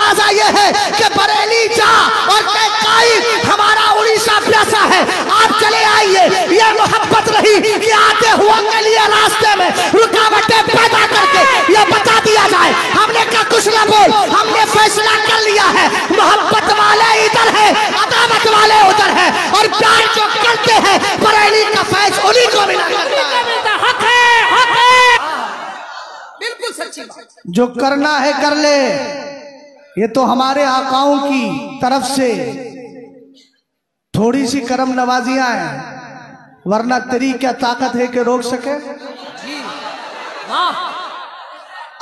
तकाजा ये है कि बरेली जा और हमारा उड़ीसा प्यासा है, आप चले आइए। ये मोहब्बत रही कि आते हुए के लिए रास्ते में रुकावटें पैदा करके ये बता दिया जाए। हमने कहा कुछ ना बोल, हमने फैसला कर लिया है, मोहब्बत वाले इधर है, अदावत वाले उधर है, और प्यार जो करते हैं बरेली का फैज उन्हीं को मिला करता है। हक है, हक है, बिल्कुल सच्ची बात। जो करना है कर ले, ये तो हमारे आकाओं की तरफ से थोड़ी सी करम नवाजियां हैं, वरना तेरी क्या ताकत है कि रोक सके।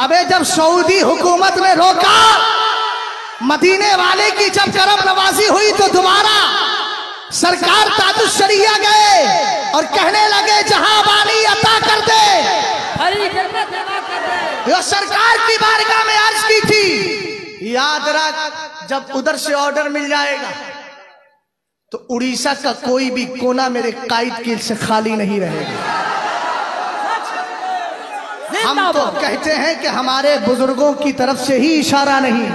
अबे जब सऊदी हुकूमत ने रोका, मदीने वाले की जब करम नवाजी हुई तो दोबारा सरकार ताजुश शरिया गए और कहने लगे जहां बानी अता कर दे। जो सरकार की बारगाह में अर्ज की थी, याद रख जब उधर से ऑर्डर मिल जाएगा तो उड़ीसा का कोई भी कोना मेरे कायद की से खाली नहीं रहेगा। हम तो कहते हैं कि हमारे बुजुर्गों की तरफ से ही इशारा नहीं,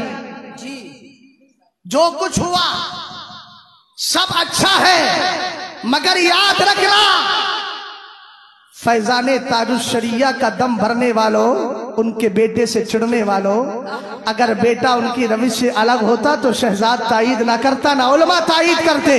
जो कुछ हुआ सब अच्छा है, मगर याद रखना फैजाने ताजुश शरिया का दम भरने वालों, उनके बेटे से चिढ़ने वालों, अगर बेटा उनकी रविश से अलग होता तो शहजाद तायीद ना करता, ना उलमा तायीद करते,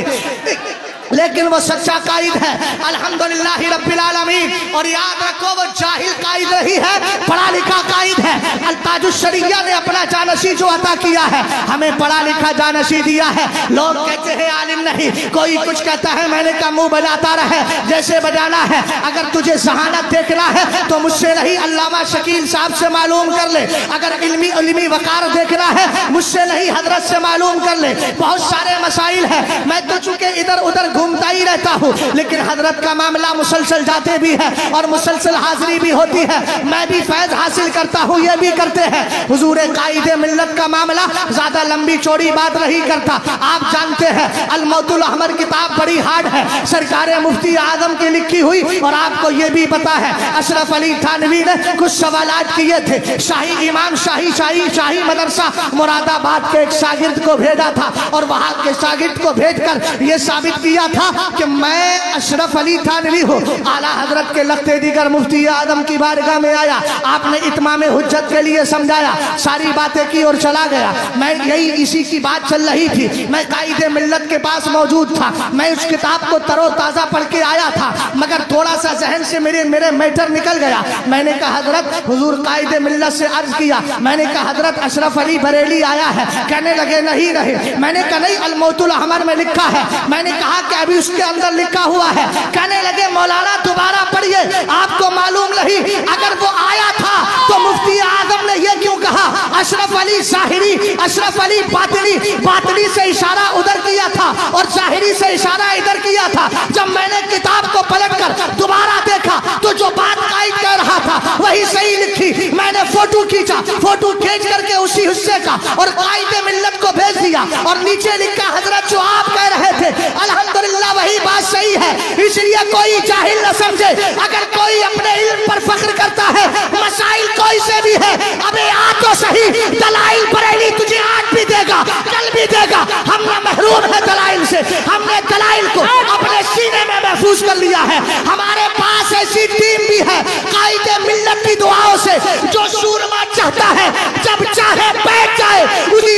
लेकिन वो सच्चा कायद है अल्हम्दुलिल्लाह रब्बिल आलमीन। और याद रखो वो जाहिल कायद नहीं है, पढ़ा लिखा कायद है। ताजुश शरिया ने अपना जानशी जो अता किया है, हमें पढ़ा लिखा जानशी दिया है। लोग कहते हैं आलिम नहीं, कोई कुछ कहता है, मैंने कहा मुंह बजाता रहे जैसे बजाना है। अगर तुझे जहानत देखना है तो मुझसे नहीं, अल्लामा शकील साहब से मालूम कर ले। अगर इल्मी वकार देखना है मुझसे नहीं, हजरत से मालूम कर ले। बहुत सारे मसाइल है, मैं तो चूंकि इधर उधर घूमता ही रहता हूँ, लेकिन हजरत का मामला मुसलसल जाते भी है और मुसलसल हाजिरी भी होती है। मैं भी फैज हासिल करता हूँ, ये भी करते हैं। हुजूर कायदे मिल्लत का मामला ज्यादा लंबी चौड़ी बात नहीं करता। आप जानते हैं अल-मौतुल अहमर किताब बड़ी हार्ड है, सरकार मुफ्ती आजम की लिखी हुई, और आपको ये भी पता है अशरफ अली थानवी ने कुछ सवालात किए थे। शाही इमाम शाही मदरसा मुरादाबाद के एक शागिर्द को भेजा था, और वहां के शागिर्द को भेजकर यह साबित किया था कि मैं अशरफ अली थानवी हूँ। आला हजरत के लखते दीगर मुफ्ती आदम की बारगाह में आया, आपने इत्माम हुज्जत के लिए समझाया, सारी बातें की और चला गया। मैं यही इसी की बात चल रही थी, मैं कायदे मिल्लत के पास मौजूद था, मैं उस किताब को तरोताजा पढ़ के आया था, मगर थोड़ा सा जहन से मेरे मैटर निकल गया। मैंने कहा हजरत, हुजूर कायदे मिल्लत से अर्ज किया, मैंने कहा हजरत अशरफ अली बरेली आया है। कहने लगे नहीं रहे। मैंने कहा नहीं, अल-मौतुल अहमर में लिखा है। मैंने कहा कि अभी उसके अंदर लिखा हुआ है। कहने लगे मौलाना दोबारा पढ़िए, आपको मालूम नहीं अगर वो आया था तो मुफ्ती आजम ने ये क्यों कहा अशरफ अली ज़ाहिरी, अशरफ अली बातिनी, बातिनी से इशारा उधर किया था और ज़ाहिरी से इशारा इधर किया था। जब मैंने किताब को पलटकर दोबारा देखा तो जो बात कायद कह रहा था वही सही लिखी। मैंने फोटो खींचा, फोटो खींच करके उसी हिस्से का और कायदे मिल्लत को भेज दिया, और नीचे लिखा हजरत जो आप कह रहे थे अल्हम्दुलिल्लाह वही बात सही है। इसलिए कोई जाहिल न समझे, अगर कोई अपने इल्म पर फख्र करता है, मसाइल कोई से भी है, अबे आ तो सही, दलाइल बरेली तुझे आज भी देगा, कल भी देगा। हम महरूम है दलाइल से, हमने दलाइल को अपने सीने में महफूज कर लिया है। हमारे पास ऐसी टीम भी है कायदे मिल्लत की दुआओं से, जो सूरमा चाहता है जब चाहे बैठ जाए,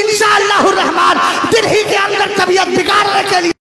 इंशाअल्लाह रहमान दिल ही के अंदर तबीयत बिगाड़ने के लिए